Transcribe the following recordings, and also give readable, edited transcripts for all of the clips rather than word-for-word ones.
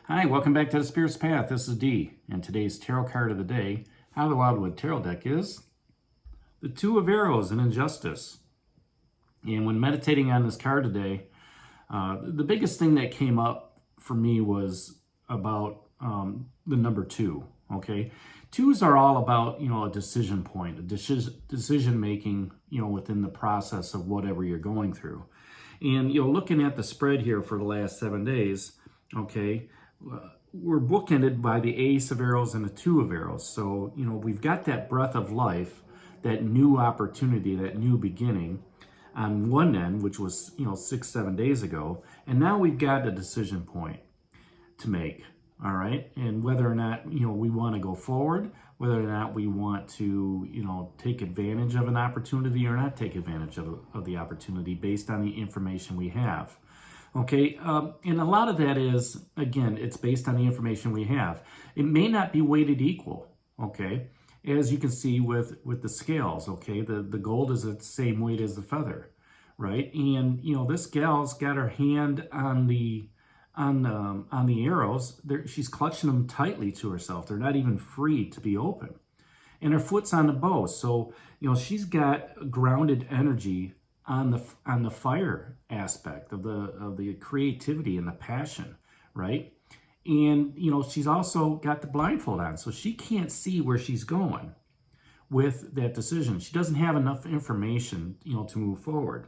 Hi, welcome back to the Spirit's Path. This is Dee, and today's tarot card of the day out of the Wildwood Tarot deck is the Two of Arrows and Injustice. And when meditating on this card today, the biggest thing that came up for me was about the number two. Okay, twos are all about a decision point, a decision making within the process of whatever you're going through. And looking at the spread here for the last 7 days, okay. We're bookended by the Ace of Arrows and the Two of Arrows. So, we've got that breath of life, that new opportunity, that new beginning on one end, which was, 6-7 days ago. And now we've got a decision point to make, all right? And whether or not, we want to go forward, whether or not we want to, take advantage of an opportunity or not take advantage of the opportunity based on the information we have. Okay, and a lot of that is, again, it's based on the information we have. It may not be weighted equal, okay, as you can see with the scales, okay? The gold is the same weight as the feather, right? And, this gal's got her hand on the arrows. She's clutching them tightly to herself. They're not even free to be open. And her foot's on the bow, so, she's got grounded energy on the fire aspect of the creativity and the passion, right? And she's also got the blindfold on, so she can't see where she's going with that decision. She doesn't have enough information to move forward.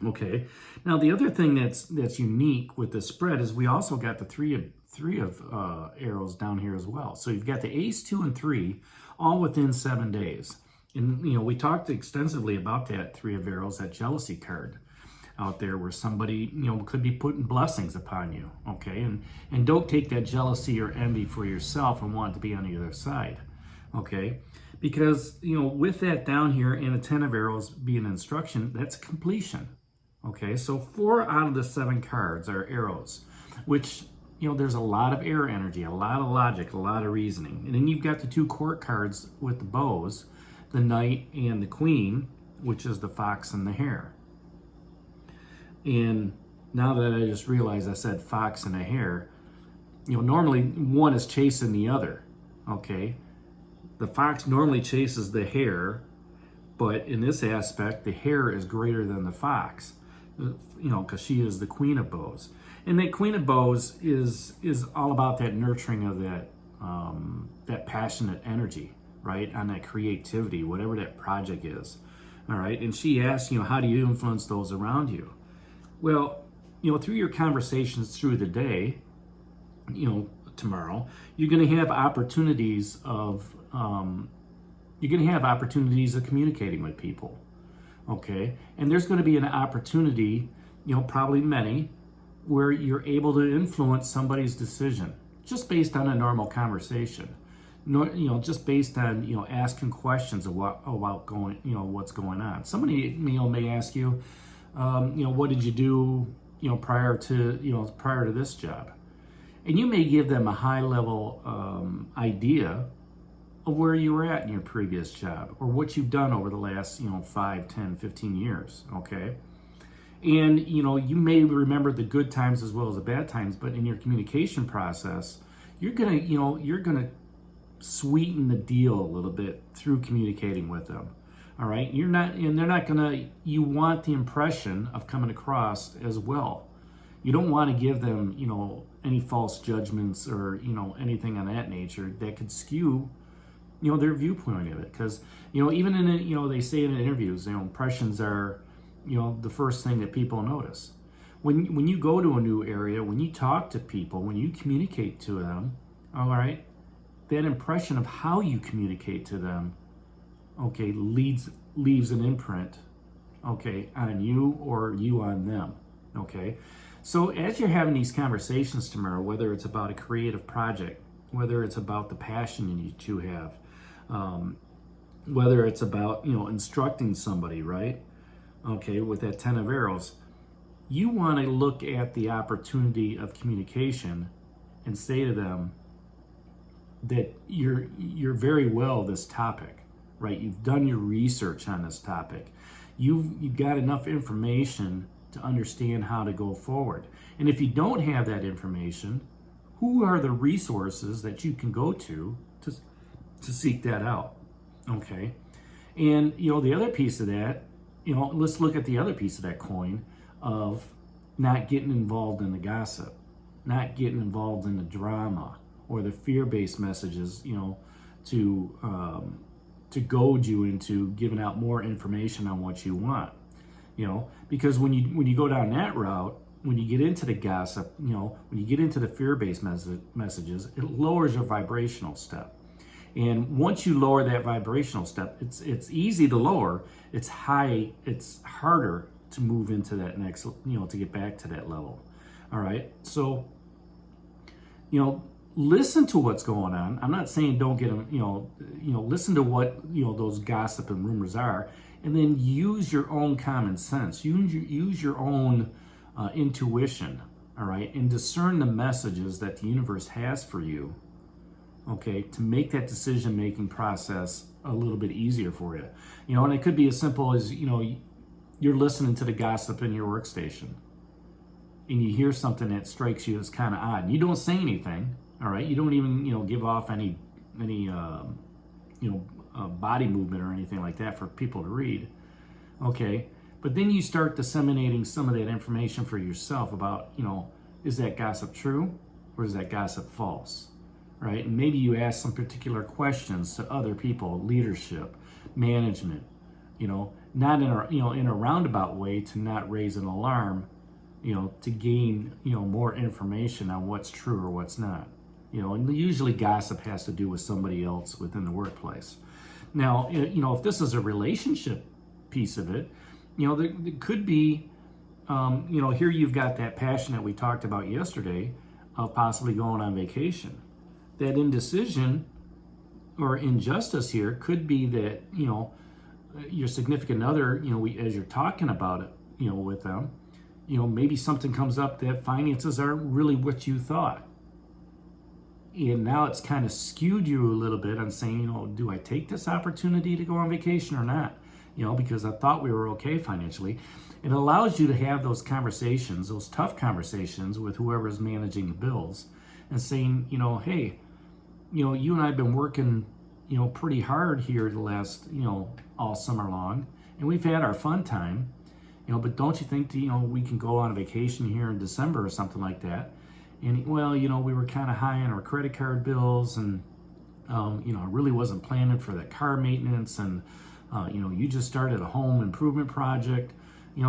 Okay, now the other thing that's unique with this spread is we also got the three of arrows down here as well. So you've got the Ace, 2, and 3 all within 7 days. And, we talked extensively about that Three of Arrows, that jealousy card out there where somebody, could be putting blessings upon you, okay? And don't take that jealousy or envy for yourself and want it to be on the other side, okay? Because, with that down here and the 10 of Arrows being instruction, that's completion, okay? So 4 out of the 7 cards are arrows, which, there's a lot of air energy, a lot of logic, a lot of reasoning. And then you've got the 2 court cards with the bows, the Knight and the Queen, which is the fox and the hare. And now that I just realized I said fox and a hare, normally one is chasing the other, okay? The fox normally chases the hare, but in this aspect, the hare is greater than the fox, because she is the Queen of Bows. And that Queen of Bows is all about that nurturing of that passionate energy, right, on that creativity, whatever that project is, all right? And she asks, how do you influence those around you? Well, through your conversations through the day, tomorrow, you're going to have opportunities of communicating with people, okay? And there's going to be an opportunity, probably many, where you're able to influence somebody's decision just based on a normal conversation. Just based on, asking questions about going, what's going on. Somebody, may ask you, what did you do, prior to this job? And you may give them a high level idea of where you were at in your previous job or what you've done over the last, 5, 10, 15 years, okay? And, you may remember the good times as well as the bad times, but in your communication process, you're gonna sweeten the deal a little bit through communicating with them, all right? You want the impression of coming across as well. You don't want to give them, any false judgments or, anything on that nature that could skew, their viewpoint of it. Because, even in, they say in interviews, impressions are, the first thing that people notice. When you go to a new area, when you talk to people, when you communicate to them, all right, that impression of how you communicate to them, okay, leaves an imprint, okay, on you or you on them, okay? So as you're having these conversations tomorrow, whether it's about a creative project, whether it's about the passion that you have, whether it's about, instructing somebody, right? Okay, with that 10 of Arrows, you want to look at the opportunity of communication and say to them, that you're very well this topic, right? You've done your research on this topic. You've got enough information to understand how to go forward. And if you don't have that information, who are the resources that you can go to seek that out, okay? And, the other piece of that, let's look at the other piece of that coin of not getting involved in the gossip, not getting involved in the drama or the fear-based messages, to goad you into giving out more information on what you want, because when you go down that route, when you get into the gossip, when you get into the fear-based messages, it lowers your vibrational step. And once you lower that vibrational step, it's easy to lower. It's harder to move into that next, to get back to that level. All right. So, listen to what's going on. I'm not saying don't get them, listen to what, those gossip and rumors are, and then use your own common sense. Use your own intuition. All right. And discern the messages that the universe has for you. Okay, to make that decision-making process a little bit easier for you. And it could be as simple as, you're listening to the gossip in your workstation and you hear something that strikes you as kind of odd. You don't say anything, all right? You don't even, give off any body movement or anything like that for people to read, okay? But then you start disseminating some of that information for yourself about, is that gossip true or is that gossip false? Right? And maybe you ask some particular questions to other people, leadership, management, not in a roundabout way to not raise an alarm, to gain, more information on what's true or what's not. And usually gossip has to do with somebody else within the workplace. Now, if this is a relationship piece of it, there could be, here you've got that passion that we talked about yesterday of possibly going on vacation. That indecision or injustice here could be that, your significant other, as you're talking about it, with them, maybe something comes up that finances aren't really what you thought. And now it's kind of skewed you a little bit on saying, do I take this opportunity to go on vacation or not? Because I thought we were okay financially. It allows you to have those conversations, those tough conversations with whoever's managing the bills and saying, hey, you and I have been working, pretty hard here the last, all summer long, and we've had our fun time, but don't you think, we can go on a vacation here in December or something like that? And, well, we were kind of high on our credit card bills, and, I really wasn't planning for the car maintenance, and, you just started a home improvement project,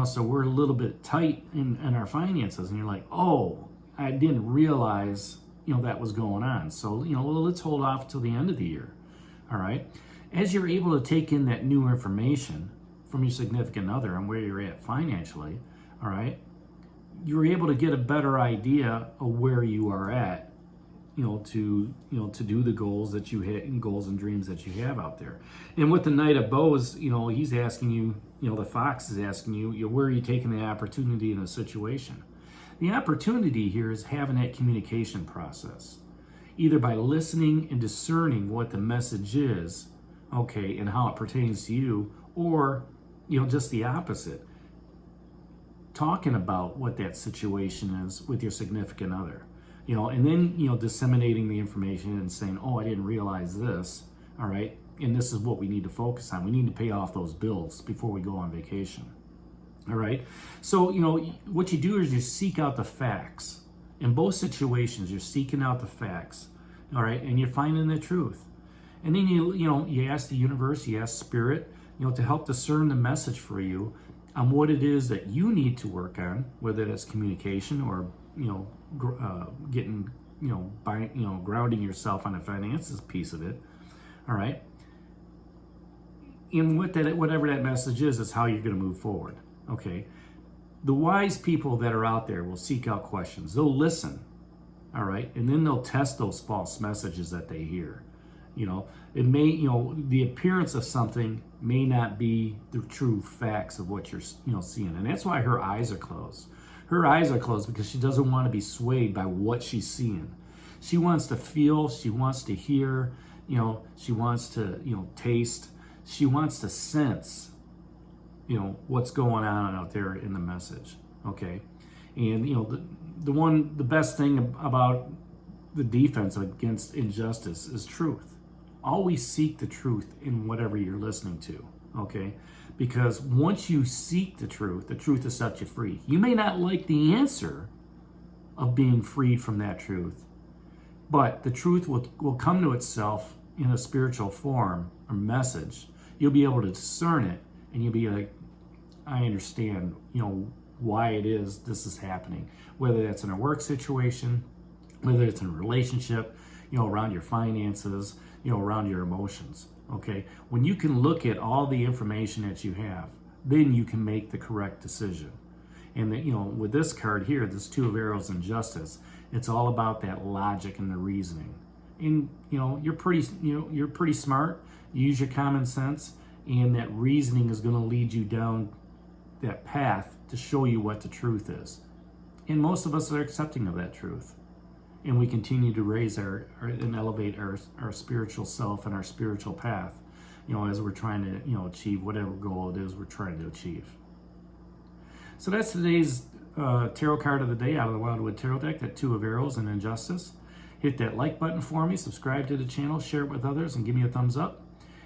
so we're a little bit tight in our finances. And you're like, oh, I didn't realize that was going on. So, let's hold off till the end of the year. All right. As you're able to take in that new information from your significant other and where you're at financially, all right, you're able to get a better idea of where you are at, to do the goals that you hit and goals and dreams that you have out there. And with the Knight of Bows, he's asking you, the Fox is asking you, where are you taking the opportunity in a situation? The opportunity here is having that communication process, either by listening and discerning what the message is, okay, and how it pertains to you, or, just the opposite, talking about what that situation is with your significant other, and then, disseminating the information and saying, oh, I didn't realize this, all right, and this is what we need to focus on. We need to pay off those bills before we go on vacation. All right. So, what you do is you seek out the facts. In both situations, you're seeking out the facts. All right. And you're finding the truth. And then you ask the universe, you ask spirit, to help discern the message for you on what it is that you need to work on, whether that's communication or, getting, grounding yourself on the finances piece of it. All right. And whatever that message is how you're going to move forward. Okay, the wise people that are out there will seek out questions. They'll listen, all right, and then they'll test those false messages that they hear. It may, the appearance of something may not be the true facts of what you're, seeing, and that's why her eyes are closed. Her eyes are closed because she doesn't want to be swayed by what she's seeing. She wants to feel. She wants to hear. She wants to, taste. She wants to sense. What's going on out there in the message, okay? And, the best thing about, the defense against injustice is truth. Always seek the truth in whatever you're listening to, okay? Because once you seek the truth will set you free. You may not like the answer of being freed from that truth, but the truth will come to itself in a spiritual form or message. You'll be able to discern it, and you'll be like, I understand, why it is this is happening. Whether that's in a work situation, whether it's in a relationship, around your finances, around your emotions. Okay, when you can look at all the information that you have, then you can make the correct decision. And that, with this card here, this Two of Arrows and Justice, it's all about that logic and the reasoning. And you're pretty smart. You use your common sense, and that reasoning is going to lead you down that path to show you what the truth is. And most of us are accepting of that truth. And we continue to raise and elevate our spiritual self and our spiritual path, as we're trying to, achieve whatever goal it is we're trying to achieve. So that's today's tarot card of the day out of the Wildwood Tarot deck, that Two of Arrows and Injustice. Hit that like button for me, subscribe to the channel, share it with others, and give me a thumbs up.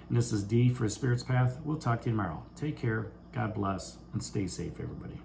And this is D for Spirit's Path. We'll talk to you tomorrow. Take care, God bless, and stay safe, everybody.